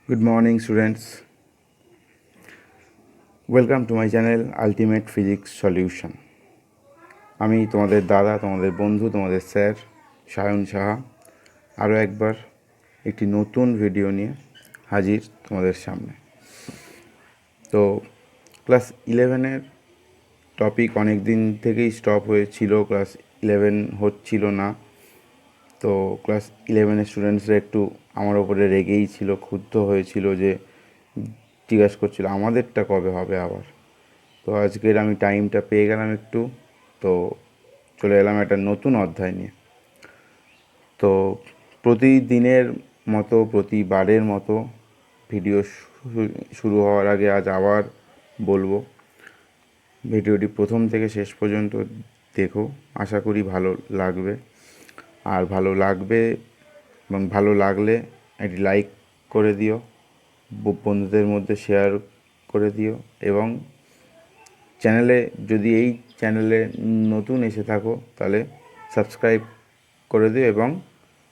Good morning, students. Welcome to my channel Ultimate Physics Solution. আমি তোমাদের দাদা, তোমাদের বন্ধু, তোমাদের স্যার সায়ন সাহা আরও একবার একটি নতুন ভিডিও নিয়ে হাজির তোমাদের সামনে। তো ক্লাস 11-এর টপিক অনেক দিন থেকেই স্টপ হয়েছিল, ক্লাস 11 হচ্ছিল না। তো ক্লাস 11-এর স্টুডেন্টসরা একটু আমার ওপরে রেগেই ছিল, ক্ষুব্ধ হয়েছিল, যে জিজ্ঞাসা করছিল আমাদেরটা কবে হবে আবার। তো আজকের আমি টাইমটা পেয়ে গেলাম একটু, তো চলে এলাম একটা নতুন অধ্যায় নিয়ে। তো প্রতিদিনের মতো, প্রতিবারের মতো ভিডিও শুরু হওয়ার আগে আজ আবার বলবো, ভিডিওটি প্রথম থেকে শেষ পর্যন্ত দেখো, আশা করি ভালো লাগবে। আর ভালো লাগবে এবং ভালো লাগলে একটি লাইক করে দিও, বন্ধুদের মধ্যে শেয়ার করে দিও, এবং চ্যানেলে যদি এই চ্যানেলে নতুন এসে থাকো তাহলে সাবস্ক্রাইব করে দিও এবং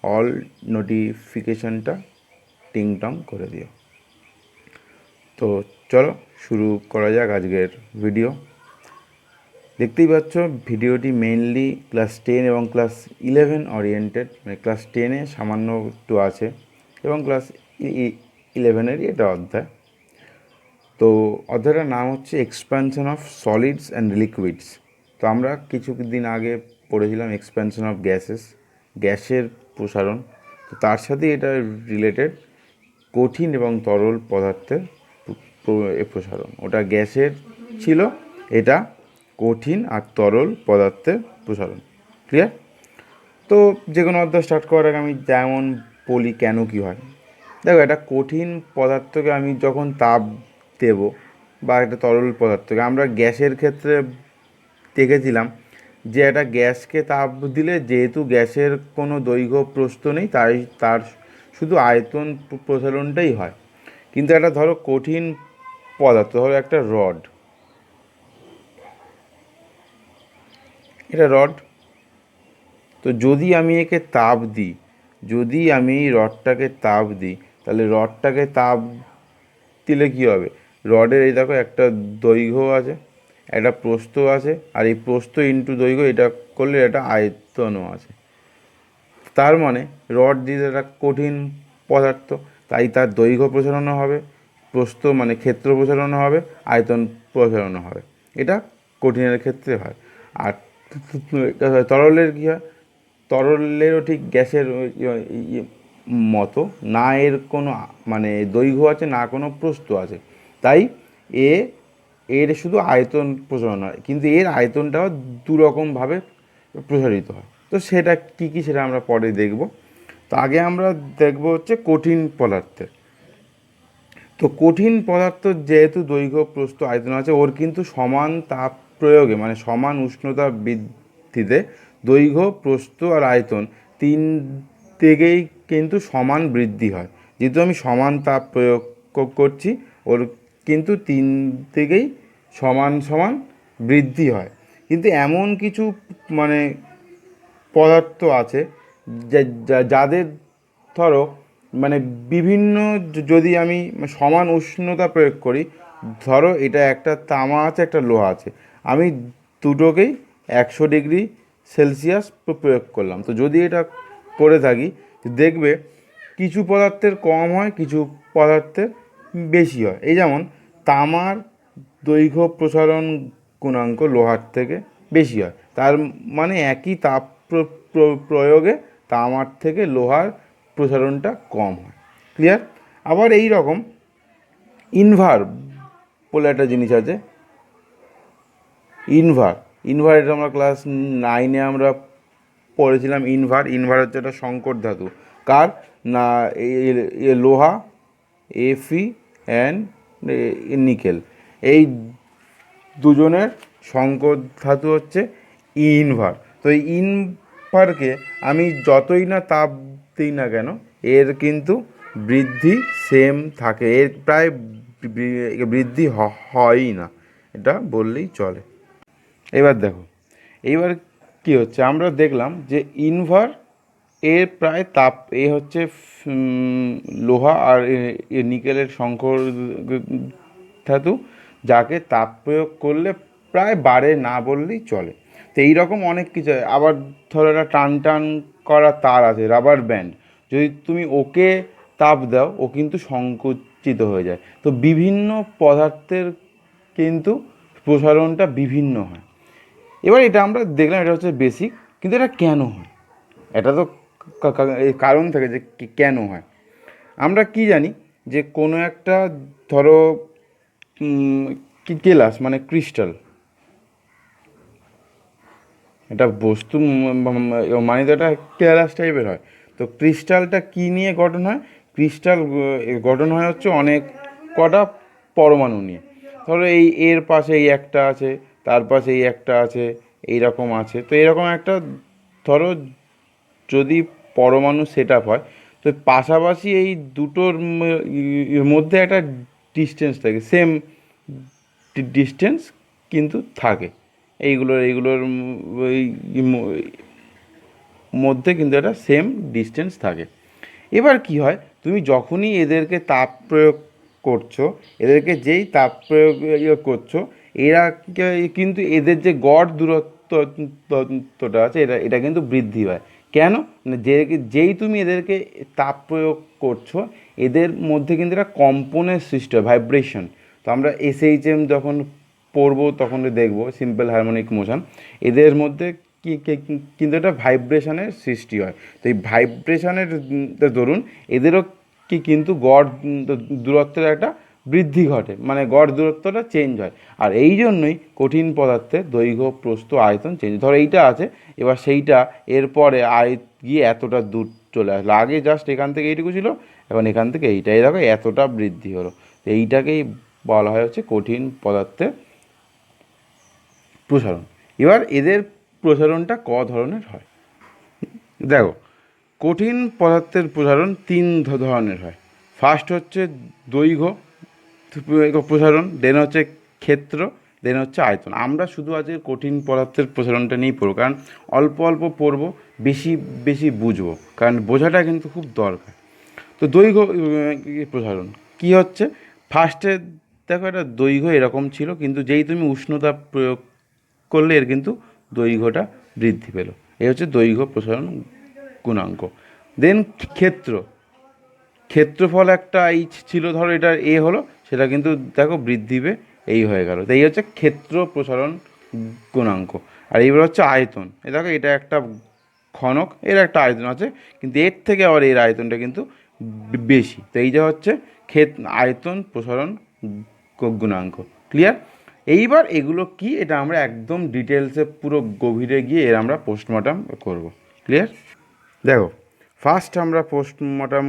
অল নোটিফিকেশানটা টিংটং করে দিও। তো চলো শুরু করা যাক আজকের ভিডিও। দেখতেই পাচ্ছ ভিডিওটি মেইনলি ক্লাস 10 এবং ক্লাস 11 ওরিয়েন্টেড, মানে ক্লাস 10-এ সামান্য একটু আছে এবং ক্লাস 11-এরই এটা অধ্যায়। তো অধ্যায়টার নাম হচ্ছে expansion of solids and liquids. তো আমরা কিছুদিন আগে পড়েছিলাম এক্সপ্যানশন অফ গ্যাসের প্রসারণ। তো তার সাথে এটা রিলেটেড কঠিন এবং তরল পদার্থের প্রসারণ। ওটা গ্যাসের ছিল, এটা কঠিন আর তরল পদার্থের প্রসারণ। ক্লিয়ার? তো যে কোনো অধ্যায় স্টার্ট করার আগে আমি যেমন বলি কেন কী হয়। দেখো, একটা কঠিন পদার্থকে আমি যখন তাপ দেব বা একটা তরল পদার্থকে, আমরা গ্যাসের ক্ষেত্রে দেখেছিলাম যে একটা গ্যাসকে তাপ দিলে যেহেতু গ্যাসের কোনো দৈর্ঘ্য প্রস্থ নেই, তাই তার শুধু আয়তন প্রসারণটাই হয়। কিন্তু একটা ধরো কঠিন পদার্থ, ধরো একটা রড, এটা রড। তো যদি আমি একে তাপ দিই, যদি আমি রডটাকে তাপ দিই, তাহলে রডটাকে তাপ দিলে কী হবে? রডের এই দেখো একটা দৈর্ঘ্য আছে, একটা প্রস্থ আছে, আর এই প্রস্থ ইন্টু দৈর্ঘ্য এটা করলে এটা আয়তনও আছে। তার মানে রড দিয়ে একটা কঠিন পদার্থ, তাই তার দৈর্ঘ্য প্রসারণও হবে, প্রস্থ মানে ক্ষেত্র প্রসারণও হবে, আয়তন প্রসারণও হবে। এটা কঠিনের ক্ষেত্রে হয়। আর তরলের কী হয়? তরলেরও ঠিক গ্যাসের মতো না, এর কোনো মানে দৈর্ঘ্য আছে না কোনো প্রস্থ আছে, তাই এর শুধু আয়তন প্রসারণ হয়, কিন্তু এর আয়তনটাও দুরকমভাবে প্রসারিত হয়। তো সেটা কী কী সেটা আমরা পরে দেখব। তো আগে আমরা দেখব হচ্ছে কঠিন পদার্থের। তো কঠিন পদার্থ যেহেতু দৈর্ঘ্য প্রস্থ আয়তন আছে, ওর কিন্তু সমান তাপ প্রয়োগে মানে সমান উষ্ণতা বৃদ্ধিতে দৈর্ঘ্য প্রস্থ আর আয়তন তিন দিকেই কিন্তু সমান বৃদ্ধি হয়। যেহেতু আমি সমান তাপ প্রয়োগ করছি, ওর কিন্তু তিন দিকেই সমান সমান বৃদ্ধি হয়। কিন্তু এমন কিছু মানে পদার্থ আছে যাদের ধরো মানে বিভিন্ন যদি আমি সমান উষ্ণতা প্রয়োগ করি, ধরো এটা একটা তামা আছে, একটা লোহা আছে, আমি দুটোকেই 100 ডিগ্রি সেলসিয়াস প্রয়োগ করলাম। তো যদি এটা করে থাকি, দেখবে কিছু পদার্থের কম হয়, কিছু পদার্থের বেশি হয়। এই যেমন তামার দৈর্ঘ্য প্রসারণ গুণাঙ্ক লোহার থেকে বেশি হয়, তার মানে একই তাপ প্রয়োগে তামার থেকে লোহার প্রসারণটা কম হয়। ক্লিয়ার? আবার এই রকম ইনভার বলে একটা জিনিস আছে। ইনভার এটা আমরা ক্লাস 9-এ আমরা পড়েছিলাম। ইনভার হচ্ছে একটা সংকর ধাতু। কার না? লোহা, এফি অ্যান্ড নিকেল, এই দুজনের সংকর ধাতু হচ্ছে ইনভার। তো এই ইনভারকে আমি যতই না তাপ দিই না কেন, এর কিন্তু বৃদ্ধি সেম থাকে, এর প্রায় বৃদ্ধি হয়ই না, এটা বললেই চলে। এবার দেখো, এইবার কী হচ্ছে, আমরা দেখলাম যে ইনভার এর প্রায় তাপ এ হচ্ছে লোহা আর নিকেলের সংকর ধাতু, যাকে তাপ প্রয়োগ করলে প্রায় বাড়ে না বললেই চলে। তো এইরকম অনেক কিছু হয়। আবার ধরো একটা টান টান করা তার আছে, রাবার ব্যান্ড, যদি তুমি ওকে তাপ দাও ও কিন্তু সংকুচিত হয়ে যায়। তো বিভিন্ন পদার্থের কিন্তু প্রসারণটা বিভিন্ন হয়। এবার এটা আমরা দেখলাম, এটা হচ্ছে বেসিক, কিন্তু এটা কেন হয়? এটা তো কারণ থাকে যে কেন হয়। আমরা কি জানি যে কোনো একটা ধরো কেলাস মানে ক্রিস্টাল, এটা বস্তু মানে তো এটা কেলাস টাইপের হয়। তো ক্রিস্টালটা কি নিয়ে গঠন হয়? ক্রিস্টাল গঠন হয় হচ্ছে অনেক কটা পরমাণু নিয়ে। ধরো এর পাশে এই একটা আছে, তার পাশে এই একটা আছে, এইরকম আছে। তো এরকম একটা ধরো যদি পরমাণু সেট আপ হয়, তো পাশাপাশি এই দুটোর মধ্যে একটা ডিস্টেন্স থাকে, সেম ডিস্টেন্স কিন্তু থাকে। এইগুলোর ওই মধ্যে কিন্তু একটা সেম ডিস্টেন্স থাকে। এবার কি হয়, তুমি যখনই এদেরকে তাপ প্রয়োগ করছো, এদেরকে যেই তাপ প্রয়োগ করছো, এরা কিন্তু এদের যে গড় দূরত্বটা আছে, এটা কিন্তু বৃদ্ধি পায়। কেন না, যেই তুমি এদেরকে তাপ প্রয়োগ করছো, এদের মধ্যে কিন্তু একটা কম্পনের সৃষ্টি হয়, ভাইব্রেশন। তো আমরা এসএইচএম যখন পড়বো তখন দেখবো সিম্পল হারমোনিক মোশন, এদের মধ্যে কিন্তু একটা ভাইব্রেশনের সৃষ্টি হয়। তো এই ভাইব্রেশনের দরুন এদেরও কিন্তু গড় দূরত্বের একটা বৃদ্ধি ঘটে, মানে গড় দূরত্বটা চেঞ্জ হয়। আর এই জন্যই কঠিন পদার্থের দৈর্ঘ্য প্রস্থ আয়তন চেঞ্জ। ধরো এইটা আছে, এবার সেইটা এরপরে গিয়ে এতটা দূর চলে আসলো, আগে জাস্ট এখান থেকে এইটুকু ছিল, এখন এখান থেকে এইটা এই দেখো এতটা বৃদ্ধি হলো। তো এইটাকেই বলা হয় হচ্ছে কঠিন পদার্থের প্রসারণ। এবার এদের প্রসারণটা ধরনের হয়। দেখো, কঠিন পদার্থের প্রসারণ তিন ধরনের হয়। ফার্স্ট হচ্ছে দৈর্ঘ্য প্রসারণ, দেন হচ্ছে ক্ষেত্র, দেন হচ্ছে আয়তন। আমরা শুধু আজকে কঠিন পদার্থের প্রসারণটা নিয়েই পড়বো, কারণ অল্প অল্প পড়বো, বেশি বেশি বুঝবো, কারণ বোঝাটা কিন্তু খুব দরকার। তো দৈর্ঘ্য প্রসারণ কী হচ্ছে? ফার্স্টে দেখো, একটা দৈর্ঘ্য এরকম ছিল, কিন্তু যেই তুমি উষ্ণতা প্রয়োগ করলে এর কিন্তু দৈর্ঘ্যটা বৃদ্ধি পেল। এই হচ্ছে দৈর্ঘ্য প্রসারণ গুণাঙ্ক। দেন ক্ষেত্র, ক্ষেত্রফল একটা এই ছিল, ধরো এটা এ হলো, সেটা কিন্তু দেখো বৃদ্ধি পেয়ে এই হয়ে গেল। তো এই হচ্ছে ক্ষেত্র প্রসারণ গুণাঙ্ক। আর এইবার হচ্ছে আয়তন, এ দেখো এটা একটা ঘনক, এর একটা আয়তন আছে, কিন্তু এর থেকে আবার এর আয়তনটা কিন্তু বেশি। তো এই যে হচ্ছে আয়তন প্রসারণ গুণাঙ্ক। ক্লিয়ার? এইবার এগুলো কি, এটা আমরা একদম ডিটেলসে পুরো গভীরে গিয়ে এর আমরা পোস্টমর্টম করব। ক্লিয়ার? দেখো, ফার্স্ট আমরা পোস্টমর্টম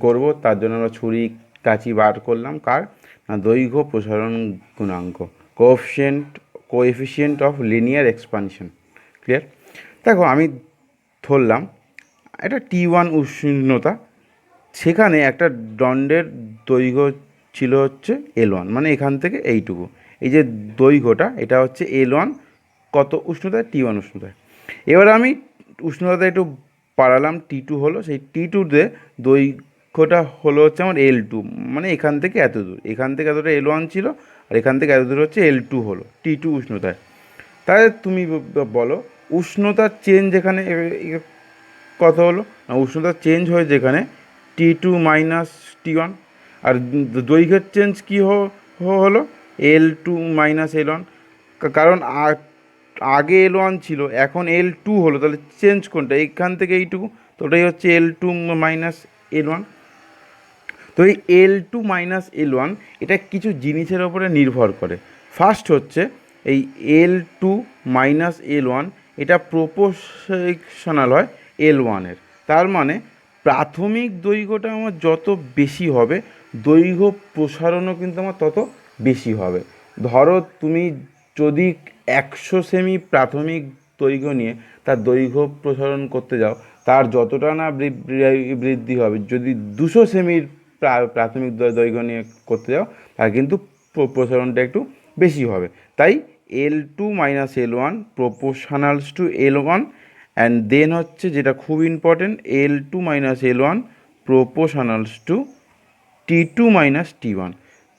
করব, তার জন্য আমরা ছুরি কাঁচি বার করলাম। কার না? দৈর্ঘ্য প্রসারণ গুণাঙ্ক, coefficient of linear expansion. Clear? দেখো, আমি ধরলাম এটা T1 উষ্ণতা, সেখানে একটা দণ্ডের দৈর্ঘ্য ছিল হচ্ছে L1, মানে এখান থেকে এইটুকু, এই যে দৈর্ঘ্যটা, এটা হচ্ছে L1 কত উষ্ণতায়? T1 উষ্ণতায়। এবার আমি উষ্ণতাটা একটু বাড়ালাম, T2 হলো, সেই T2তে দৈর্ঘ্যটা হলো হচ্ছে আমার L2, মানে এখান থেকে এত দূর, এখান থেকে এতটা L1 ছিল, আর এখান থেকে এত দূর হচ্ছে L2 হলো, T2 উষ্ণতায়। তাহলে তুমি বলো উষ্ণতার চেঞ্জ এখানে কত হলো? না, উষ্ণতার চেঞ্জ হয়ে যেখানে T2 মাইনাস T1, আর দৈর্ঘ্যের চেঞ্জ কী হলো? L2 মাইনাস L1, কারণ আগে L1 ছিল, এখন L2 হলো, তাহলে চেঞ্জ কোনটা? এইখান থেকে এইটুকু, তো ওটাই হচ্ছে L2 মাইনাস L1। তো এই L2 মাইনাস L1 এটা কিছু জিনিসের ওপরে নির্ভর করে। ফার্স্ট হচ্ছে এই L2 মাইনাস L1, এটা প্রপোর্শনাল হয় L1-এর। তার মানে প্রাথমিক দৈর্ঘ্যটা আমার যত বেশি হবে, দৈর্ঘ্য প্রসারণও কিন্তু আমার তত বেশি হবে। ধরো তুমি যদি 100 সেমি প্রাথমিক দৈর্ঘ্য নিয়ে তার দৈর্ঘ্য প্রসারণ করতে যাও, তার যতটা না বৃদ্ধি হবে, যদি 200 সেমির প্রাথমিক দৈর্ঘ্য নিয়ে করতে যাও, তার কিন্তু প্রসারণটা একটু বেশি হবে। তাই L2 minus L1 proportionals to L1, and then হচ্ছে যেটা খুব important, L2 minus L1 proportionals to T2 minus T1।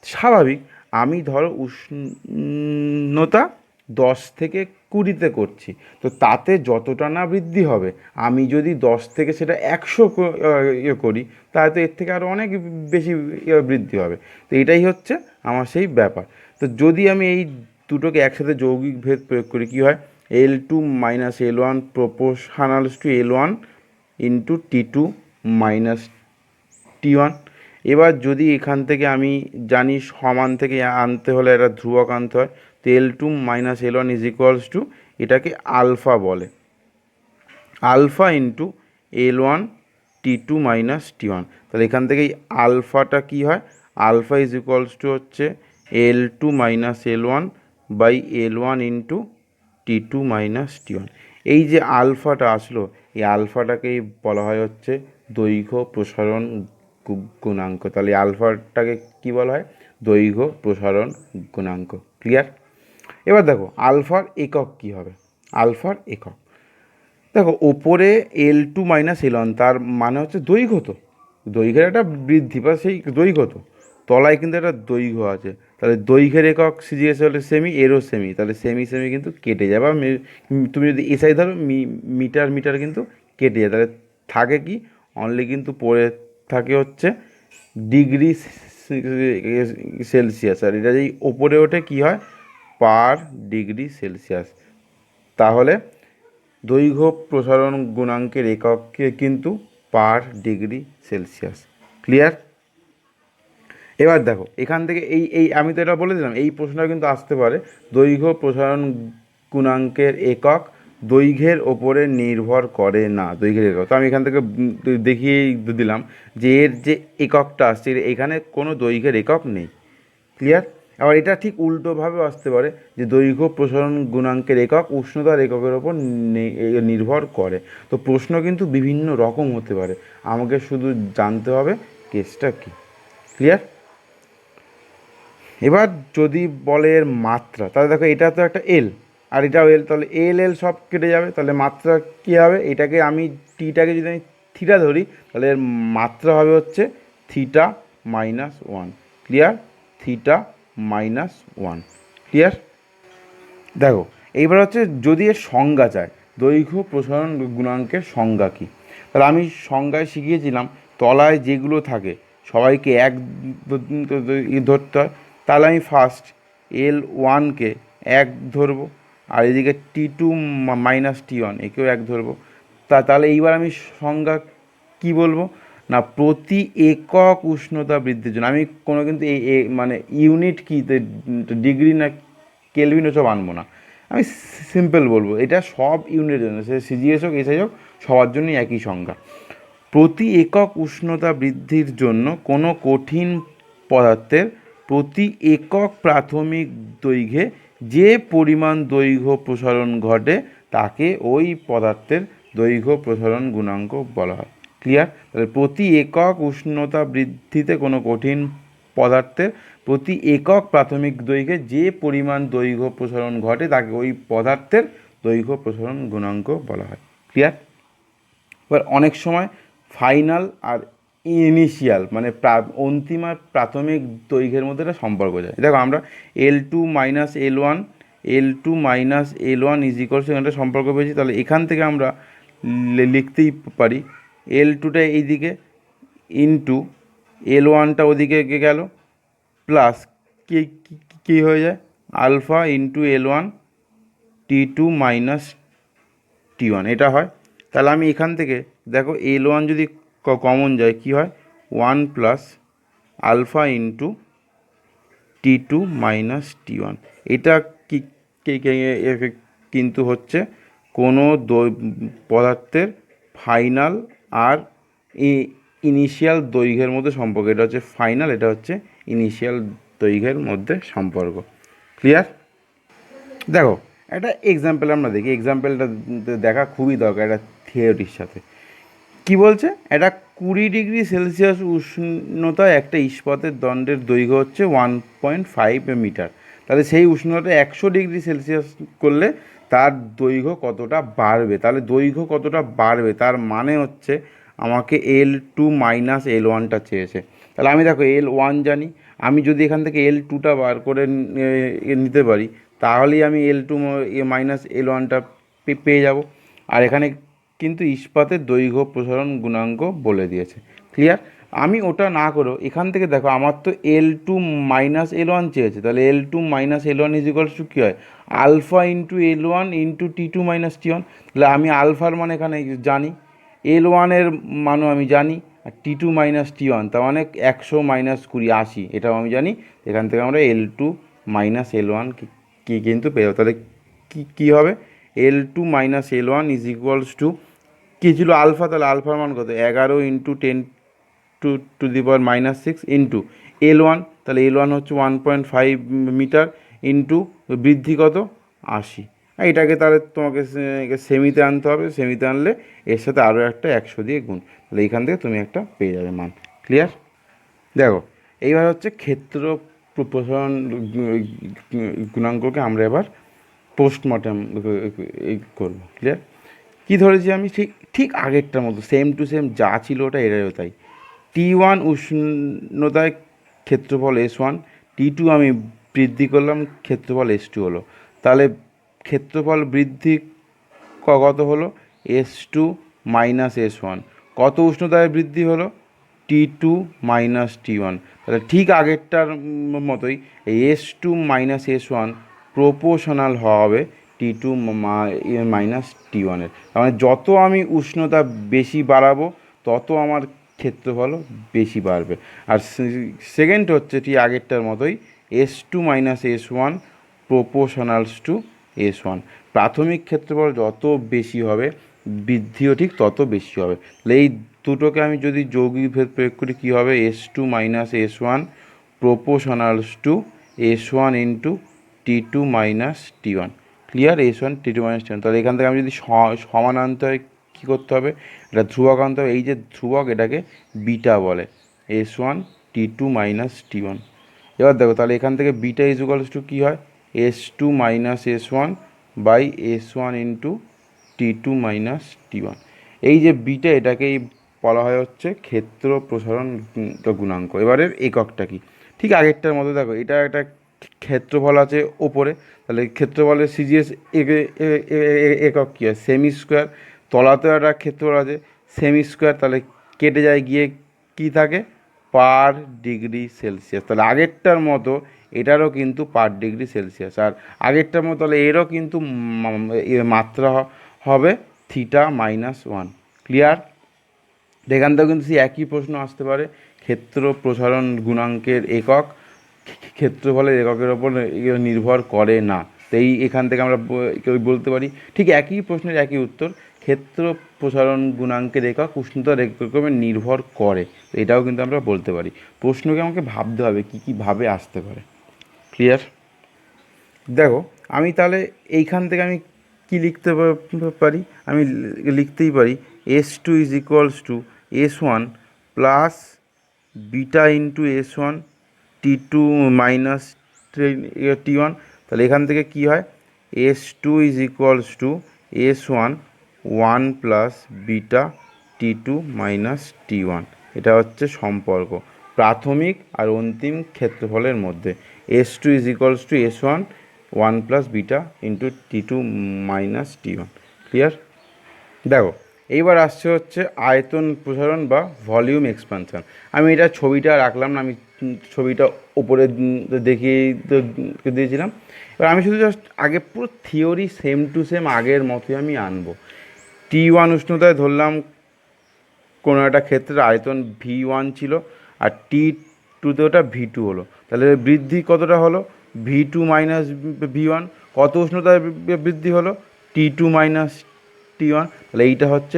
স্বাভাবিক, আমি ধরো উষ্ণতা 10 থেকে 20-তে করছি, তো তাতে যতটা না বৃদ্ধি হবে, আমি যদি 10 থেকে সেটা 100 করি, তাহলে তো এর থেকে আরও অনেক বেশি বৃদ্ধি হবে। তো এটাই হচ্ছে আমার সেই ব্যাপার। তো যদি আমি এই দুটোকে একসাথে যৌগিক ভেদ প্রয়োগ করি, কী হয়, L2 minus L1 proportionals to L1 into T2 minus T1। এবার যদি এখান থেকে আমি জানি সমান থেকে আনতে হলে একটা ধ্রুবক আনতে হয়, তো L2 minus L1 is equals to, এটাকে আলফা বলে, alpha into L1 T2 minus T1। তাহলে এখান থেকেই আলফাটা কী হয়, আলফা ইজ ইকুয়ালস টু হচ্ছে L2 minus L1 by L1 into T2 minus T1। এই যে আলফাটা আসলো, এই আলফাটাকেই বলা হয় হচ্ছে দৈর্ঘ্য প্রসারণ গুণাঙ্ক। তাহলে আলফাটাকে কি বলা হয়, দৈর্ঘ্য প্রসারণ গুণাঙ্ক। ক্লিয়ার? এবার দেখো আলফার একক কি হবে। আলফার একক দেখো, ওপরে L2 মাইনাস L1 তার মানে হচ্ছে দৈর্ঘ্য, তো দৈর্ঘ্যের একটা বৃদ্ধি বা সেই দৈর্ঘ্য, তো তলায় কিন্তু একটা দৈর্ঘ্য আছে, তাহলে দৈর্ঘ্যের একক সিজিএস হলে সেমি, এরও সেমি, তাহলে সেমি সেমি কিন্তু কেটে যায়, বা তুমি যদি এসআই ধরো মিটার মিটার কিন্তু কেটে যায়, তাহলে থাকে কি, অনলি কিন্তু পড়ে থাকে হচ্ছে ডিগ্রি সেলসিয়াস, আর এটা যেই ওপরে ওঠে কি হয়, পার ডিগ্রি সেলসিয়াস। তাহলে দৈর্ঘ্য প্রসারণ গুণাঙ্কের এককে কিন্তু পার ডিগ্রি সেলসিয়াস। ক্লিয়ার? এবার দেখো এখান থেকে এই এই আমি তো এটা বলে দিলাম, এই প্রশ্নটা কিন্তু আসতে পারে, দৈর্ঘ্য প্রসারণ গুণাঙ্কের একক দৈর্ঘ্যের ওপরে নির্ভর করে না, দৈর্ঘ্যের একক। তো আমি এখান থেকে দেখিয়ে দিলাম যে এর যে এককটা আসছে এখানে কোনো দৈর্ঘ্যের একক নেই। ক্লিয়ার? আবার এটা ঠিক উল্টোভাবেও আসতে পারে যে দৈর্ঘ্য প্রসারণ গুণাঙ্কের একক উষ্ণতার এককের ওপর নির্ভর করে। তো প্রশ্ন কিন্তু বিভিন্ন রকম হতে পারে, আমাকে শুধু জানতে হবে কেসটা কী। ক্লিয়ার? এবার যদি বলে এর মাত্রা, তাহলে দেখো এটা তো একটা এল আর এটাও এল, তাহলে এল এল সব কেটে যাবে, তাহলে মাত্রা কী হবে, এটাকে আমি টিটাকে যদি আমি থিটা ধরি, তাহলে এর মাত্রা হবে হচ্ছে theta minus one. Clear? Theta minus one. Clear? দেখো এইবার হচ্ছে যদি এর সংজ্ঞা চায়, দৈর্ঘ্য প্রসারণ গুণাঙ্কের সংজ্ঞা কী, তাহলে আমি সংজ্ঞায় শিখিয়েছিলাম তলায় যেগুলো থাকে সবাইকে এক ধরতে হয়। তাহলে আমি ফার্স্ট L1কে এক ধরবো, আর এদিকে T2 মাইনাস T1 একেও এক ধরবো। তাহলে এইবার আমি সংজ্ঞা কি বলবো না, প্রতি একক উষ্ণতা বৃদ্ধির জন্য, আমি কোনো কিন্তু মানে ইউনিট কি ডিগ্রি না কেলভিন ওসব আনবো না, আমি সিম্পল বলবো, এটা সব ইউনিটের জন্য, সে সিজিএস হোক এসআই হোক সবার জন্যই একই সংজ্ঞা। প্রতি একক উষ্ণতা বৃদ্ধির জন্য কোনো কঠিন পদার্থের প্রতি একক প্রাথমিক দৈর্ঘ্যে যে পরিমাণ দৈর্ঘ্য প্রসারণ ঘটে তাকে ওই পদার্থের দৈর্ঘ্য প্রসারণ গুণাঙ্ক বলা হয়। ক্লিয়ার? তাহলে প্রতি একক উষ্ণতা বৃদ্ধিতে কোনো কঠিন পদার্থের প্রতি একক প্রাথমিক দৈর্ঘ্যে যে পরিমাণ দৈর্ঘ্য প্রসারণ ঘটে তাকে ওই পদার্থের দৈর্ঘ্য প্রসারণ গুণাঙ্ক বলা হয়। ক্লিয়ার? এবার অনেক সময় ফাইনাল আর ইনিশিয়াল মানে অন্তিম আর প্রাথমিক দৈর্ঘ্যের মধ্যে একটা সম্পর্ক যায়। দেখো আমরা L2 minus L1 L2 minus L1 is equals এখানটা সম্পর্ক পেয়েছি, তাহলে এখান থেকে আমরা লিখতেই পারি L2টা এইদিকে ইন্টু L1টা ওদিকে গেল প্লাস কী হয়ে যায়, alpha into L1 T2 minus T1 এটা হয়। তাহলে আমি এখান থেকে দেখো L1 যদি কমন যায় কি হয়, 1 plus alpha into T2 minus T1। এটা কি কিন্তু হচ্ছে কোনো পদার্থের ফাইনাল আর ইনিশিয়াল দৈর্ঘ্যের মধ্যে সম্পর্ক, এটা হচ্ছে ফাইনাল, এটা হচ্ছে ইনিশিয়াল দৈর্ঘ্যের মধ্যে সম্পর্ক। ক্লিয়ার? দেখো একটা এক্সাম্পল আমরা দেখি, এক্সাম্পলটা দেখা খুবই দরকার একটা থিওরির সাথে। কি বলছে, একটা 20 ডিগ্রি সেলসিয়াস উষ্ণতায় একটা ইস্পাতের দণ্ডের দৈর্ঘ্য হচ্ছে 1.5 মিটার। তাহলে সেই উষ্ণতা 100 ডিগ্রি সেলসিয়াস করলে তার দৈর্ঘ্য কতটা বাড়বে। তাহলে দৈর্ঘ্য কতটা বাড়বে তার মানে হচ্ছে আমাকে L2 মাইনাস L1টা চেয়েছে। তাহলে আমি দেখো L1 জানি, আমি যদি এখান থেকে L2টা বার করে নিতে পারি তাহলেই আমি L2 মাইনাস L1টা পেয়ে যাব। আর এখানে কিন্তু ইস্পাতের দৈর্ঘ্য প্রসারণ গুণাঙ্ক বলে দিয়েছে। ক্লিয়ার? আমি ওটা না করেও এখান থেকে দেখো আমার তো L2 মাইনাস L1 চেয়েছে, তাহলে L2 minus L1 is equals to কী হয়, alpha into L1 into T2 minus T1। তাহলে আমি আলফার মান এখানে জানি, L1-এর মানও আমি জানি, আর T2 মাইনাস T1 তার মানে 100 মাইনাস 20 80, এটাও আমি জানি। এখান থেকে আমরা L2 মাইনাস L1 কি কিন্তু পেয়ে যাবো। তাহলে কী হবে, L2 minus L1 is equals to কী ছিল আলফা, তাহলে আলফার মান কত 11 into 10 to the power minus 6 into L1, তাহলে L1 হচ্ছে 1.5 মিটার ইন্টু বৃদ্ধি কত 80। এটাকে তাহলে তোমাকে সেমিতে আনতে হবে, সেমিতে আনলে এর সাথে আরও একটা 100 দিয়ে গুণ, তাহলে এইখান থেকে তুমি একটা পেয়ে যাবে মান। ক্লিয়ার? দেখো এইবার হচ্ছে ক্ষেত্র প্রসারণ গুণাঙ্ককে আমরা এবার পোস্টমর্টম করবো। ক্লিয়ার? কী ধরেছি আমি, ঠিক ঠিক আগেরটার মতো সেম টু সেম যা ছিল ওটা এরাও তাই। T1 উষ্ণতায় ক্ষেত্রফল S1, T2 আমি বৃদ্ধি করলাম, ক্ষেত্রফল S2 হলো। তাহলে ক্ষেত্রফল বৃদ্ধি কত হলো, S2 মাইনাস S1। কত উষ্ণতায় বৃদ্ধি হলো, T2 মাইনাস T1। তাহলে ঠিক আগেরটার মতোই এই S2 মাইনাস S1 প্রপোর্শনাল হবে T2 মাইনাস T1-এর। তার মানে যত আমি উষ্ণতা বেশি বাড়াবো তত আমার ক্ষেত্রফল বেশি বাড়বে। আর সেকেন্ড হচ্ছে ঠিক আগেরটার মতোই S2 minus S1 proportionals to S1। প্রাথমিক ক্ষেত্রফল যত বেশি হবে বৃদ্ধিও ঠিক তত বেশি হবে। তাহলে এই দুটোকে আমি যদি যৌগিক ভেদ প্রয়োগ করি কী হবে, S2 minus S1 proportionals to S1 into T2 minus T1। Clear? S1 T2 minus T1। তাহলে এখান থেকে আমি যদি সমান আনতে হয় কী করতে হবে, এটা ধ্রুবক আনতে হবে। এই যে ধ্রুবক এটাকে বিটা বলে, S1 T2 মাইনাস T1। এবার দেখো তাহলে এখান থেকে বিটা ইজ ইকুয়ালস টু কী হয়, S2 minus S1 by S1 into T2 minus T1। এই যে বিটা এটাকেই বলা হয় হচ্ছে ক্ষেত্র প্রসারণ গুণাঙ্ক। এবারের এককটা কি, ঠিক আগেরটার মতো দেখো এটা একটা ক্ষেত্রফল আছে ওপরে, তাহলে ক্ষেত্রফলের সিজিএস একক কী হয়, সেমি স্কোয়ার। তলাতেও একটা ক্ষেত্রফল আছে সেমি স্কোয়ার, তাহলে কেটে যায় গিয়ে কী থাকে, পার ডিগ্রি সেলসিয়াস। তাহলে আগেরটার মতো এটারও কিন্তু পার ডিগ্রি সেলসিয়াস, আর আগেরটার মতো তাহলে এরও কিন্তু মাত্রা হবে থিটা মাইনাস 1। ক্লিয়ার? এখান থেকেও কিন্তু সেই একই প্রশ্ন আসতে পারে, ক্ষেত্র প্রসারণ গুণাঙ্কের একক ক্ষেত্রফলের এককের ওপর নির্ভর করে না। তো এখান থেকে আমরা বলতে পারি ঠিক একই প্রশ্নের একই উত্তর, ক্ষেত্র প্রসারণ গুণাঙ্কের একক উষ্ণতার এককে নির্ভর করে, এটাও কিন্তু আমরা বলতে পারি। প্রশ্নকে আমাকে ভাবতে হবে কী কীভাবে আসতে পারে। ক্লিয়ার? দেখো আমি তাহলে এইখান থেকে আমি কি লিখতে পারি, আমি লিখতেই পারি S2 is equals to S1 plus beta into S1 T2 minus T1। তাহলে এখান থেকে কি হয়, S2 is equals to S1 1 plus beta T2 minus T1। এটা হচ্ছে সম্পর্ক প্রাথমিক আর অন্তিম ক্ষেত্রফলের মধ্যে। S2 is equals to S1 1 plus beta into T2 minus T1। Clear? দেখো এইবার আসছে হচ্ছে আয়তন প্রসারণ বা ভলিউম এক্সপানশন। আমি এটা ছবিটা রাখলাম না, আমি ছবিটা ওপরে দেখিয়ে দিয়েছিলাম। এবার আমি শুধু জাস্ট আগে পুরো থিওরি সেম টু সেম আগের মতোই আমি আনবো। T1 উষ্ণতায় ধরলাম কোনো একটা ক্ষেত্রে আয়তন V1 ছিল, আর T2তে ওটা V2 হলো। তাহলে বৃদ্ধি কতটা হলো, V2 মাইনাস V1। কত উষ্ণতায় বৃদ্ধি হলো, T2 মাইনাস T1। তাহলে এইটা হচ্ছে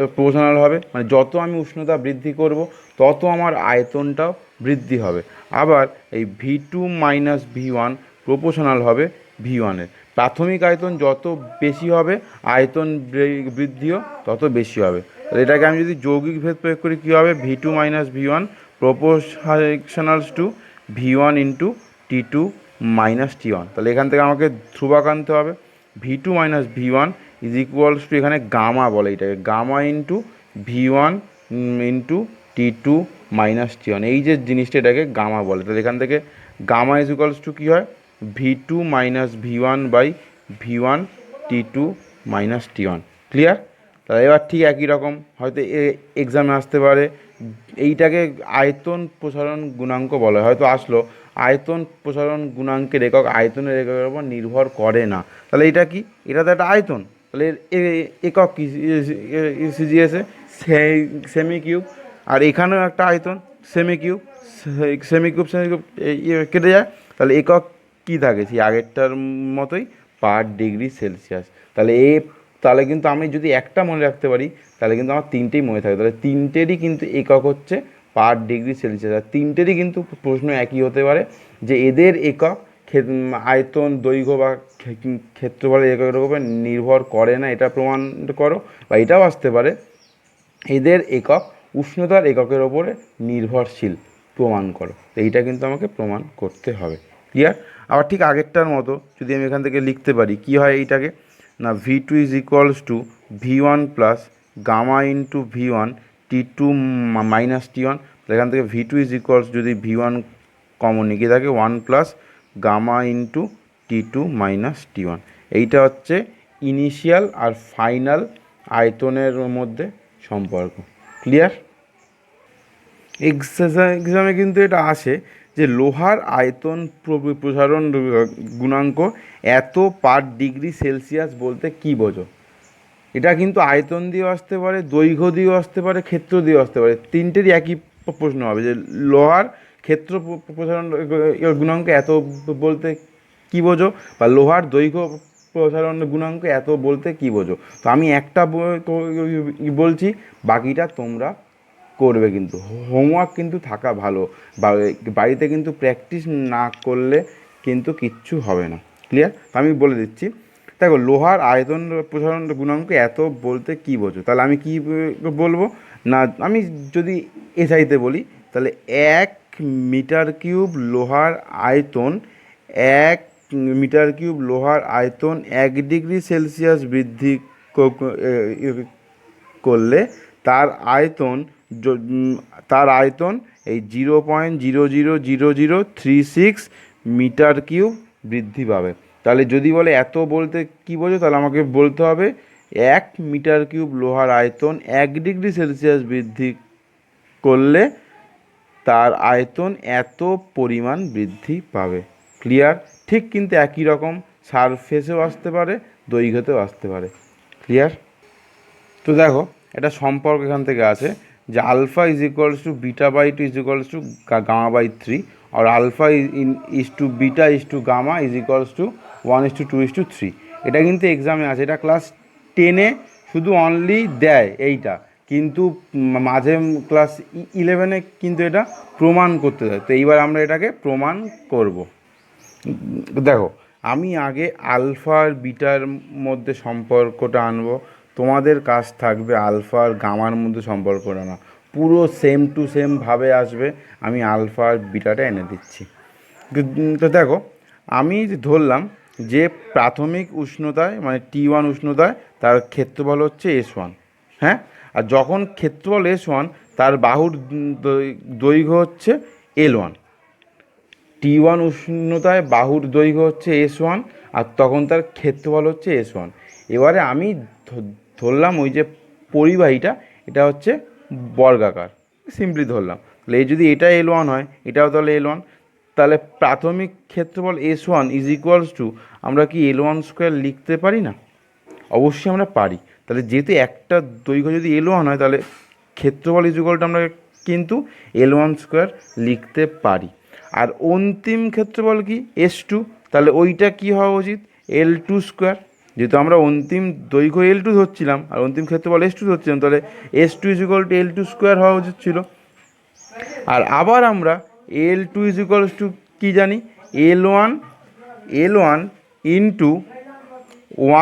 প্রপোর্শনাল হবে, মানে যত আমি উষ্ণতা বৃদ্ধি করব তত আমার আয়তনটাও বৃদ্ধি হবে। আবার এই V2 মাইনাস V1 প্রপোর্শনাল হবে V1-এর। প্রাথমিক আয়তন যত বেশি হবে আয়তন বৃদ্ধিও তত বেশি হবে। তাহলে এটাকে আমি যদি যৌগিক ভেদ প্রয়োগ করি কী হবে, V2 minus V1 proportionals to V1 into T2 minus T1। তাহলে এখান থেকে আমাকে ধ্রুবক আনতে হবে, V2 minus V1 is equals to, এখানে গামা বলে এটাকে, gamma into V1 into T2 minus T1, এই যে জিনিসটা এটাকে গামা বলে। তাহলে এখান থেকে গামা ইজ ইকুয়ালস টু কী হয়, V2 minus V1 by V1 T2 minus T1। Clear? তাহলে এবার ঠিক একই রকম হয়তো এক্সামে আসতে পারে, এইটাকে আয়তন প্রসারণ গুণাঙ্ক বলা হয়, হয়তো আসলো আয়তন প্রসারণ গুণাঙ্কের একক আয়তনের এককের উপর নির্ভর করে না। তাহলে এটা কি, এটা তো একটা আয়তন, তাহলে একক কি সিজিএসে সেমি কিউব, আর এখানেও একটা আয়তন সেমি কিউব, সেমি কিউব কেটে যায়, তাহলে একক কী থাকে সেই আগেরটার মতোই পার ডিগ্রি সেলসিয়াস। তাহলে কিন্তু আমি যদি একটা মনে রাখতে পারি তাহলে কিন্তু আমার তিনটেই মনে থাকে, তাহলে তিনটেরই কিন্তু একক হচ্ছে পার ডিগ্রি সেলসিয়াস। আর তিনটেরই কিন্তু প্রশ্ন একই হতে পারে যে এদের একক আয়তন, দৈর্ঘ্য বা ক্ষেত্রফলের এককের উপর নির্ভর করে না, এটা প্রমাণ করো। বা এটাও আসতে পারে এদের একক উষ্ণতার এককের ওপরে নির্ভরশীল, প্রমাণ করো। তো এইটা কিন্তু আমাকে প্রমাণ করতে হবে। ক্লিয়ার? আবার ঠিক আগেরটার মতো যদি আমি এখান থেকে লিখতে পারি, কি হয় এইটাকে না, V2 is equals to V1 plus gamma into V1 T2 minus T1। এখান থেকে V2 ইজ ইকুয়ালস, যদি V1 কমন নিয়ে থাকে 1 plus gamma into T2 minus T1। এইটা হচ্ছে ইনিশিয়াল আর ফাইনাল আয়তনের মধ্যে সম্পর্ক। ক্লিয়ার? এক্সামে কিন্তু এটা আসে যে লোহার আয়তন প্রসারণ গুণাঙ্ক এত পার ডিগ্রি সেলসিয়াস বলতে কী বোঝো। এটা কিন্তু আয়তন দিয়েও আসতে পারে, দৈর্ঘ্য দিয়েও আসতে পারে, ক্ষেত্র দিয়েও আসতে পারে, তিনটেরই একই প্রশ্ন হবে যে লোহার ক্ষেত্র প্রসারণ গুণাঙ্ক এত বলতে কী বোঝো, বা লোহার দৈর্ঘ্য প্রসারণ গুণাঙ্ক এত বলতে কী বোঝো। তো আমি একটা বলছি, বাকিটা তোমরা করবে, কিন্তু হোমওয়ার্ক কিন্তু থাকা ভালো, বা বাড়িতে কিন্তু প্র্যাকটিস না করলে কিন্তু কিচ্ছু হবে না। ক্লিয়ার? আমি বলে দিচ্ছি, দেখো লোহার আয়তন প্রসারণ গুণাঙ্ক এত বলতে কী বোঝো, তাহলে আমি কি বলবো না, আমি যদি এসআইতে বলি তাহলে 1 মিটার কিউব লোহার আয়তন, 1 মিটার কিউব লোহার আয়তন 1 ডিগ্রি সেলসিয়াস বৃদ্ধি করলে তার আয়তন তার আয়তন এই 0.000036 মিটার কিউব বৃদ্ধি পাবে। তাহলে যদি বলে এত বলতে কী বোঝো, তাহলে আমাকে বলতে হবে 1 মিটার কিউব লোহার আয়তন 1 ডিগ্রি সেলসিয়াস বৃদ্ধি করলে তার আয়তন এত পরিমাণ বৃদ্ধি পাবে। ক্লিয়ার? ঠিক কিন্তু একই রকম সারফেসেও আসতে পারে, দৈর্ঘ্যতেও আসতে পারে। ক্লিয়ার? তো দেখো একটা সম্পর্ক এখান থেকে আছে যে alpha is equals to beta by two is equals to gamma by 3, আর alpha is to beta is to gamma is equals to 1:2:3। এটা কিন্তু এক্সামে আছে, এটা ক্লাস 10-এ শুধু অনলি দেয় এইটা, কিন্তু মাঝে ক্লাস 11-এ কিন্তু এটা প্রমাণ করতে দেয়। তো এইবার আমরা এটাকে প্রমাণ করব। দেখো আমি আগে আলফা আর বিটার মধ্যে সম্পর্কটা আনবো, তোমাদের কাজ থাকবে আলফা আর গামার মধ্যে সম্পর্কটা না, পুরো সেম টু সেম ভাবে আসবে। আমি আলফা আর বিটাটা এনে দিচ্ছি। তো দেখো আমি ধরলাম যে প্রাথমিক উষ্ণতায় মানে T1 উষ্ণতায় তার ক্ষেত্রফল হচ্ছে S1, হ্যাঁ, আর যখন ক্ষেত্রফল S1 তার বাহুর দৈর্ঘ্য হচ্ছে L1। T1 উষ্ণতায় বাহুর দৈর্ঘ্য হচ্ছে S1 আর তখন তার ক্ষেত্রফল হচ্ছে S1। এবারে আমি ধরলাম ওই যে পরিবাহীটা এটা হচ্ছে বর্গাকার, সিম্পলি ধরলাম, তাহলে যদি এটা L1 হয় এটাও তাহলে L1, তাহলে প্রাথমিক ক্ষেত্রফল S1 ইজ ইকুয়ালস টু, আমরা কি L1 স্কোয়ার লিখতে পারি না? অবশ্যই আমরা পারি। তাহলে যেহেতু একটা দৈর্ঘ্য যদি L1 হয় তাহলে ক্ষেত্রফল ইজ ইকুয়াল টু আমরা কিন্তু L1 স্কোয়ার লিখতে পারি। আর অন্তিম ক্ষেত্রফল কি S2, তাহলে ওইটা কি হওয়া উচিত L2 স্কোয়ার। যেহেতু আমরা অন্তিম দৈর্ঘ্য L2 ধরছিলাম আর অন্তিম ক্ষেত্রফল S2 ধরছিলাম, তাহলে S2 is equal two L2 square হওয়া উচিত ছিল। আর আবার আমরা L2 ইজ ইকুয়ালস টু কী জানি, L1 into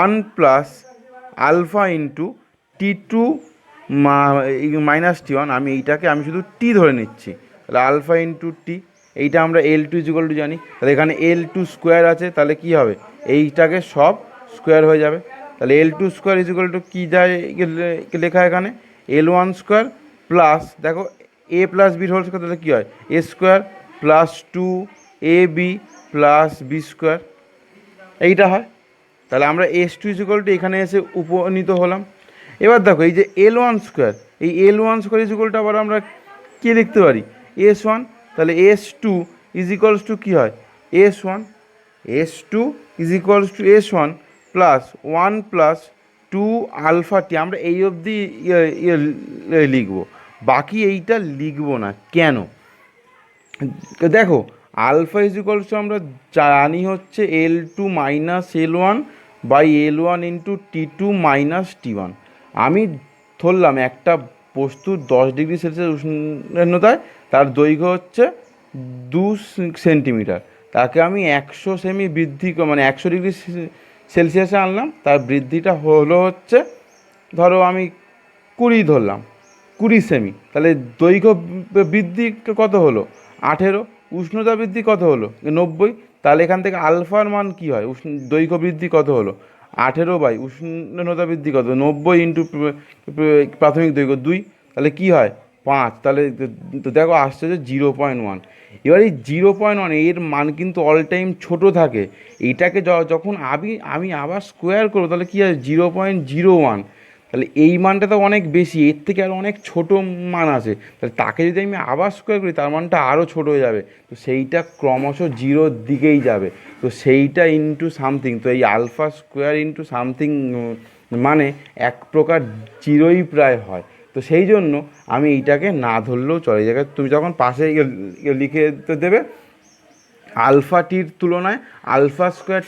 1 plus alpha into T2 minus T1। আমি এইটাকে আমি শুধু টি ধরে নিচ্ছি, তাহলে আলফা ইন্টু টি, এইটা আমরা L2 ইজ ইকুয়াল টু জানি, তাহলে এখানে L2 স্কোয়ার আছে, তাহলে কী হবে এইটাকে সব স্কোয়ার হয়ে যাবে। তাহলে L2 square is equal to কী যায় লেখা এখানে L1 স্কোয়ার প্লাস দেখো এ প্লাস বির হোল স্কোয়ার, তাহলে কী হয় A square plus 2ab plus B square, এইটা হয়। তাহলে আমরা S2 ইজ ইকুয়াল টু এখানে এসে উপনীত হলাম। এবার দেখো এই যে L1 স্কোয়ার, এই L1 square is equal two আবার আমরা কী লিখতে পারি S1, তাহলে S2 ইজ ইকুয়ালস টু কী হয় S1, S2 is equals to S1 plus 1 plus 2 alpha t. আমরা এই অবধি লিখব, বাকি এইটা লিখব না। কেন দেখো আলফা ইজ ইকুয়ালস টু আমরা জানি হচ্ছে L2 minus L1 by L1 into T2 minus T1। আমি ধরলাম একটা বস্তুর 10 ডিগ্রি সেলসিয়াস উষ্ণতায় তার দৈর্ঘ্য হচ্ছে 2 সেন্টিমিটার, তাকে আমি 100 সেমি বৃদ্ধি মানে 100 ডিগ্রি সেলসিয়াসে আনলাম, তার বৃদ্ধিটা হলো হচ্ছে ধরো আমি 20 ধরলাম, 20 সেমি। তাহলে দৈর্ঘ্য বৃদ্ধি কত হলো 18, উষ্ণতা বৃদ্ধি কত হলো 90। তাহলে এখান থেকে আলফার মান কী হয় দৈর্ঘ্য বৃদ্ধি কত হলো 18 বাই উষ্ণতা বৃদ্ধি কত 90 ইন্টু প্রাথমিক দৈর্ঘ্য 2, তাহলে কী হয় 5। তাহলে দেখো আসছে যে 0.1। এবার এই 0.1 এর মান কিন্তু অল টাইম ছোটো থাকে। এইটাকে যখন আমি আবার স্কোয়ার করবো তাহলে কী হয় 0.01। তাহলে এই মানটা তো অনেক বেশি, এর থেকে আরও অনেক ছোটো মান আছে। তাহলে তাকে যদি আমি আবার স্কোয়ার করি তার মানটা আরও ছোটো হয়ে যাবে, তো সেইটা ক্রমশ জিরোর দিকেই যাবে। তো সেইটা ইন্টু সামথিং, তো এই আলফা স্কোয়ার ইন্টু সামথিং মানে এক প্রকার জিরোই প্রায় হয়। তো সেই জন্য আমি এইটাকে না ধরলেও চলে। এই জায়গায় তুমি যখন পাশে লিখে দেবে আলফা টির তুলনায় আলফা স্কোয়ার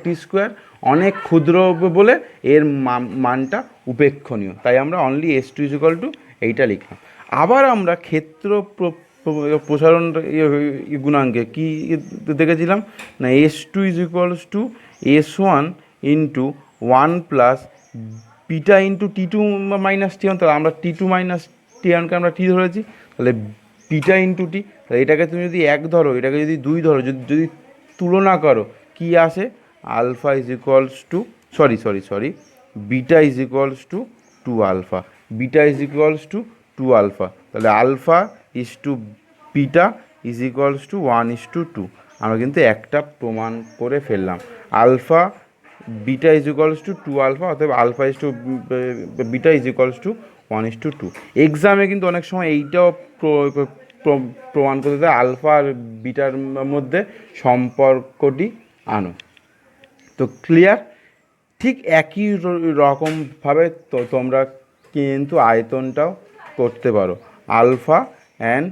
টি স্কোয়ার অনেক ক্ষুদ্র বলে এর মানটা উপেক্ষণীয়, তাই আমরা only S2 is equal two এইটা লিখলাম। আবার আমরা ক্ষেত্র প্রসারণ গুণাঙ্কে কী দেখেছিলাম না S2 is equals to S1 into 1 plus beta into T2 minus T1। তাহলে আমরা T2 মাইনাস T1কে আমরা টি ধরেছি, তাহলে বিটা ইন্টু টি। তাহলে এটাকে তুমি যদি 1 ধরো, এটাকে যদি 2 ধরো, যদি তুলনা করো কী আসে alpha is equals to sorry beta is equals to 2 alpha, beta is equals to 2 alpha. তাহলে alpha is to beta is equals to 1:2। আমরা কিন্তু একটা প্রমাণ করে ফেললাম, alpha beta is equals to 2 alpha, অতএব alpha is to beta is equals to 1:2। এক্সামে কিন্তু অনেক সময় এইটাও প্রমাণ করতে দেয় আলফা আর বিটার মধ্যে সম্পর্কটি আনো। তো ক্লিয়ার? ঠিক একই রকমভাবে তোমরা কিন্তু আয়তনটাও করতে পারো আলফা অ্যান্ড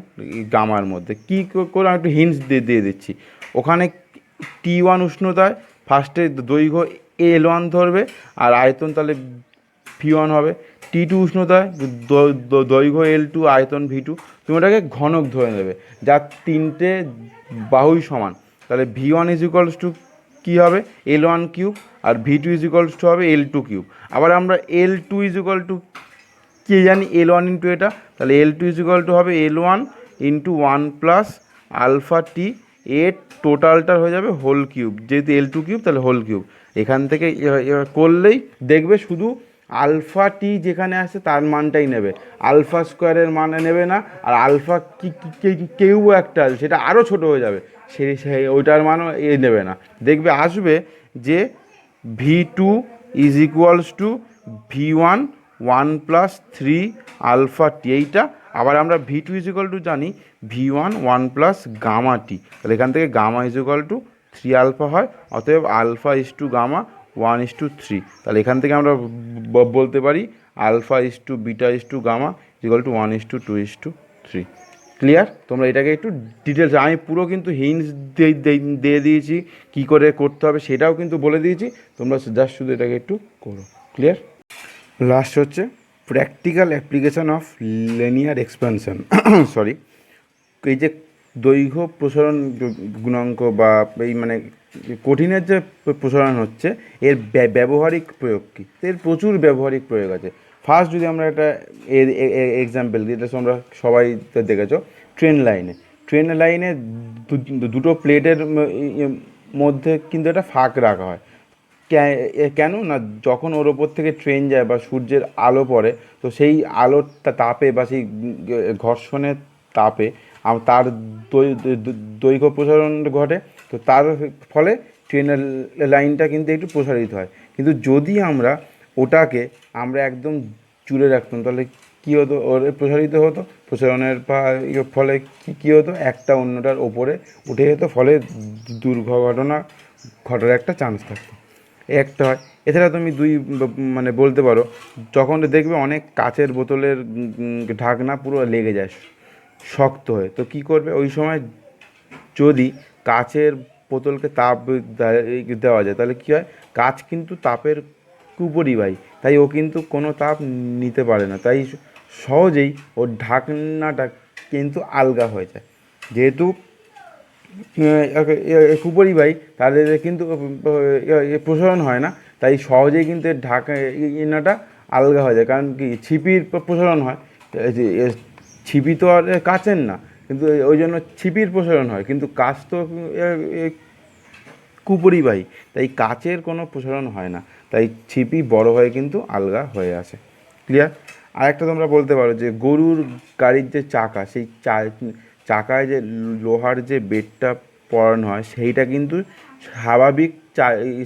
গামার মধ্যে। কী করে আমি একটু হিন্টস দিয়ে দিচ্ছি। ওখানে T1 উষ্ণতায় ফার্স্টে দৈর্ঘ্য L1 ধরবে আর আয়তন তাহলে V1 হবে। T2 উষ্ণতায় দৈর্ঘ্য L2 আয়তন V2। তুমি ওটাকে ঘনক ধরে নেবে যার 3টে বাহুই সমান। তাহলে V1 ইজ ইকুয়ালস টু কী হবে L1 কিউব, আর V2 ইজ ইকুয়ালস টু হবে L2 কিউব। আবার আমরা L2 ইজ ইকুয়াল টু কী জানি L1 ইন্টু এটা, তাহলে L2 ইজ ইকুয়াল টু হবে L1 ইন্টু 1 প্লাস আলফা টি, এর টোটালটা হয়ে যাবে হোল কিউব, যেহেতু L2 কিউব তাহলে হোল কিউব। এখান থেকে করলেই দেখবে শুধু আলফা টি যেখানে আসে তার মানটাই নেবে, আলফা স্কোয়ারের মানে নেবে না। আর আলফা কিউব একটা আছে সেটা আরও ছোটো হয়ে যাবে, সেই ওইটার মানও নেবে না। দেখবে আসবে যে V2 is equals to V1 1 plus 3 alpha t, এইটা। আবার আমরা V2 ইজ ইকুয়াল টু জানি V1 1 প্লাস গামা টি, তাহলে এখান থেকে gamma is equal to 3 alpha হয়, অতএব আলফা ইজ টু গামা 1:3। তাহলে এখান থেকে আমরা বলতে পারি alpha is to beta is to gamma equal to 1:2:3। Clear? তোমরা এটাকে একটু ডিটেলস, আমি পুরো কিন্তু হিন্টস দিয়ে দিয়েছি, কী করে করতে হবে সেটাও কিন্তু বলে দিয়েছি, তোমরা জাস্ট শুধু এটাকে একটু করো। ক্লিয়ার? লাস্ট হচ্ছে practical application of linear expansion. Sorry, এই যে দৈর্ঘ্য প্রসারণ গুণাঙ্ক বা এই মানে কঠিনের যে প্রসারণ হচ্ছে এর ব্যবহারিক প্রয়োগ কী? এর প্রচুর ব্যবহারিক প্রয়োগ আছে। ফার্স্ট যদি আমরা একটা এক্সাম্পল দিই, এটা তোমরা সবাই দেখেছো, ট্রেন লাইনে দুটো প্লেটের মধ্যে কিন্তু একটা ফাঁক রাখা হয়। কেন না, যখন ওর ওপর থেকে ট্রেন যায় বা সূর্যের আলো পড়ে, তো সেই আলোর তাপে বা সেই ঘর্ষণের তাপে তার দৈর্ঘ্য প্রসারণ ঘটে। তো তার ফলে ট্রেনের লাইনটা কিন্তু একটু প্রসারিত হয়। কিন্তু যদি আমরা ওটাকে একদম জুড়ে রাখতাম, তাহলে কী হতো, ওর প্রসারিত হতো, প্রসারণের ফলে কী হতো, একটা অন্যটার ওপরে উঠে যেত, ফলে দুর্ঘটনা ঘটার একটা চান্স থাকতো। এই একটা হয়। এছাড়া তুমি মানে বলতে পারো, যখন দেখবে অনেক কাচের বোতলের ঢাকনা পুরো লেগে যায় শক্ত হয়ে, তো কী করবে ওই সময়, যদি কাচের বোতলকে তাপ দেওয়া যায়, তাহলে কী হয়, কাচ কিন্তু তাপের কুপরিবাহী, তাই ও কিন্তু কোনো তাপ নিতে পারে না, তাই সহজেই ওর ঢাকনাটা কিন্তু আলগা হয়ে যায়। যেহেতু কুপরিবাহী, তাদের কিন্তু প্রসারণ হয় না, তাই সহজেই কিন্তু ঢাকনাটা আলগা হয়ে যায়। কারণ কি, ছিপির প্রসারণ হয়, ছিপি তো আর কাচের না, কিন্তু ওই জন্য ছিপির প্রসারণ হয়, কিন্তু কাচ তো কুপরিবাহী, তাই কাচের কোনো প্রসারণ হয় না, তাই ছিপি বড় হয়ে কিন্তু আলগা হয়ে আসে। ক্লিয়ার? আরেকটা তোমরা বলতে পারো যে গরুর গাড়ির যে চাকা, সেই চাকায় যে লোহার যে বেডটা পরানো হয়, সেইটা কিন্তু স্বাভাবিক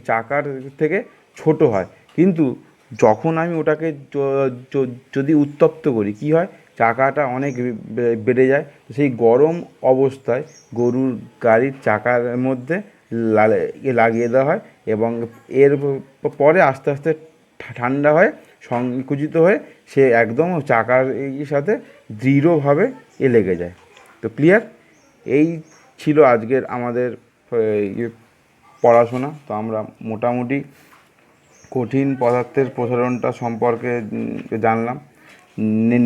চাকার থেকে ছোট হয়, কিন্তু যখন আমি ওটাকে যদি উত্তপ্ত করি, কী হয়, চাকাটা অনেক বেড়ে যায়। সেই গরম অবস্থায় গরুর গাড়ির চাকার মধ্যে লাগিয়ে দেওয়া হয়, এবং এর পরে আস্তে আস্তে ঠান্ডা হয়ে সংকুচিত হয়ে সে একদম চাকার সাথে দৃঢ়ভাবে লেগে যায়। তো ক্লিয়ার? এই ছিল আজকের আমাদের পড়াশোনা। তো আমরা মোটামুটি কঠিন পদার্থের প্রসারণটা সম্পর্কে জানলাম।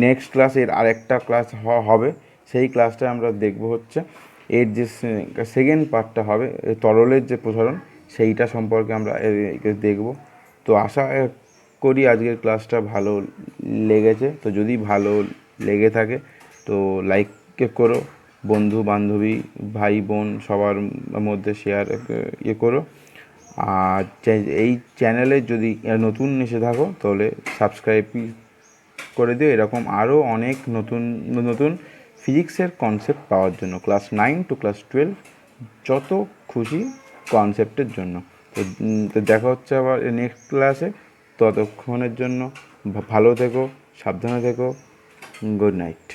নেক্সট ক্লাসের আরেকটা ক্লাস হবে, সেই ক্লাসটা আমরা দেখব হচ্ছে এর যে সেকেন্ড পার্টটা হবে, তরলের যে প্রসারণ, সেইটা সম্পর্কে আমরা দেখব। তো আশা করি আজকের ক্লাসটা ভালো লেগেছে। তো যদি ভালো লেগে থাকে তো লাইক করো, বন্ধু বান্ধবী ভাই বোন সবার মধ্যে শেয়ার করো। আর এই চ্যানেলে যদি নতুন এসে থাকো, তাহলে সাবস্ক্রাইব করে দিও, এরকম আরও অনেক নতুন নতুন ফিজিক্সের কনসেপ্ট পাওয়ার জন্য, ক্লাস 9 টু ক্লাস 12 যত খুশি কনসেপ্টের জন্য। তো দেখা হচ্ছে আবার নেক্সট ক্লাসে। ততক্ষণের জন্য ভালো থেকো, সাবধানে থেকো, গুড নাইট।